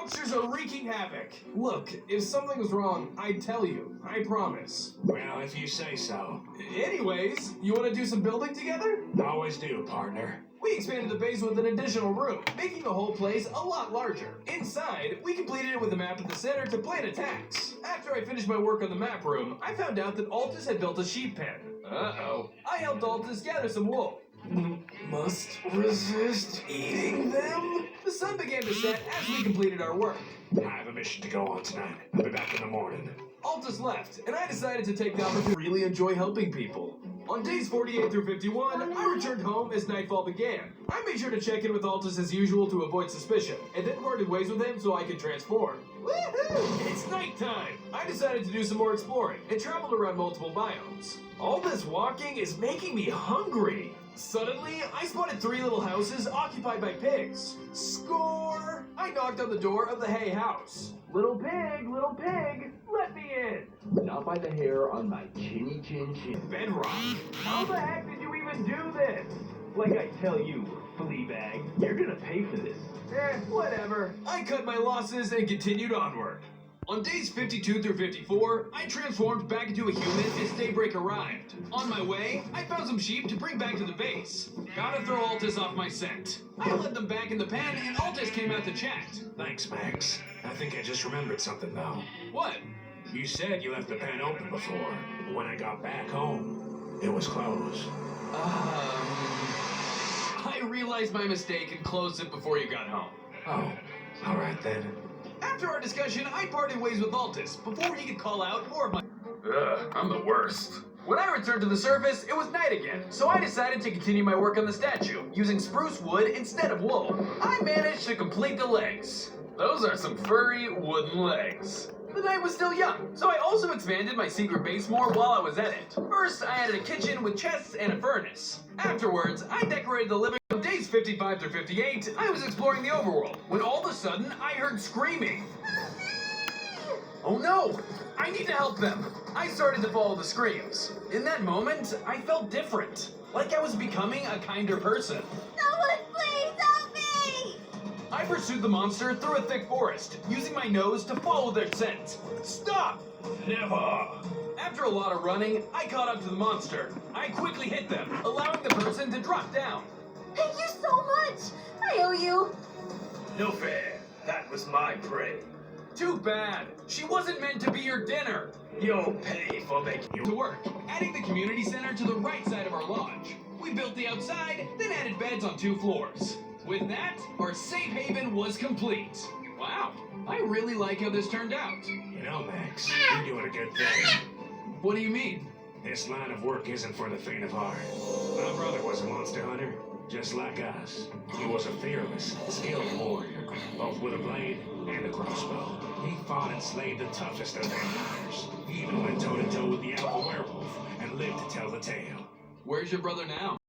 monsters are wreaking havoc. Look, if something was wrong, I'd tell you. I promise. Well, if you say so. Anyways, you want to do some building together? Always do, partner. We expanded the base with an additional room, making the whole place a lot larger. Inside, we completed it with a map at the center to plan attacks. After I finished my work on the map room, I found out that Altus had built a sheep pen. Uh-oh. I helped Altus gather some wool. Must resist eating them? The sun began to set as we completed our work. I have a mission to go on tonight. I'll be back in the morning. Altus left, and I decided to take the opportunity to really enjoy helping people. On days 48 through 51, I returned home as nightfall began. I made sure to check in with Altus as usual to avoid suspicion, and then parted ways with him so I could transform. Woohoo! It's nighttime! I decided to do some more exploring, and traveled around multiple biomes. All this walking is making me hungry. Suddenly, I spotted 3 little houses occupied by pigs. Score! I knocked on the door of the hay house. Little pig, let me in. Not by the hair on my chinny chin chin. Bedrock. How the heck did you even do this? Like I tell you, Fleabag, you're gonna pay for this. Whatever. I cut my losses and continued onward. On days 52 through 54, I transformed back into a human as daybreak arrived. On my way, I found some sheep to bring back to the base. Gotta throw Altus off my scent. I led them back in the pen and Altus came out to chat. Thanks, Max. I think I just remembered something, though. What? You said you left the pen open before. When I got back home, it was closed. I realized my mistake and closed it before you got home. Oh, all right then. After our discussion, I parted ways with Altus before he could call out more of my... I'm the worst. When I returned to the surface, it was night again, so I decided to continue my work on the statue, using spruce wood instead of wool. I managed to complete the legs. Those are some furry wooden legs. The night was still young, so I also expanded my secret base more while I was at it. First, I added a kitchen with chests and a furnace. Afterwards, I decorated the living room. Days 55 through 58, I was exploring the overworld, when all of a sudden, I heard screaming. Oh no! I need to help them! I started to follow the screams. In that moment, I felt different. Like I was becoming a kinder person. Someone please help me! I pursued the monster through a thick forest, using my nose to follow their scent. Stop! Never! After a lot of running, I caught up to the monster. I quickly hit them, allowing the person to drop down. Thank you so much! I owe you! No fair. That was my prey. Too bad. She wasn't meant to be your dinner. You'll pay for making you to work. Adding the community center to the right side of our lodge. We built the outside, then added beds on 2 floors. With that, our safe haven was complete. Wow, I really like how this turned out. You know, Max, you're doing a good thing. What do you mean? This line of work isn't for the faint of heart. My brother was a monster hunter, just like us. He was a fearless, skilled warrior, both with a blade and a crossbow. He fought and slayed the toughest of vampires. He even went toe-to-toe with the alpha werewolf and lived to tell the tale. Where's your brother now?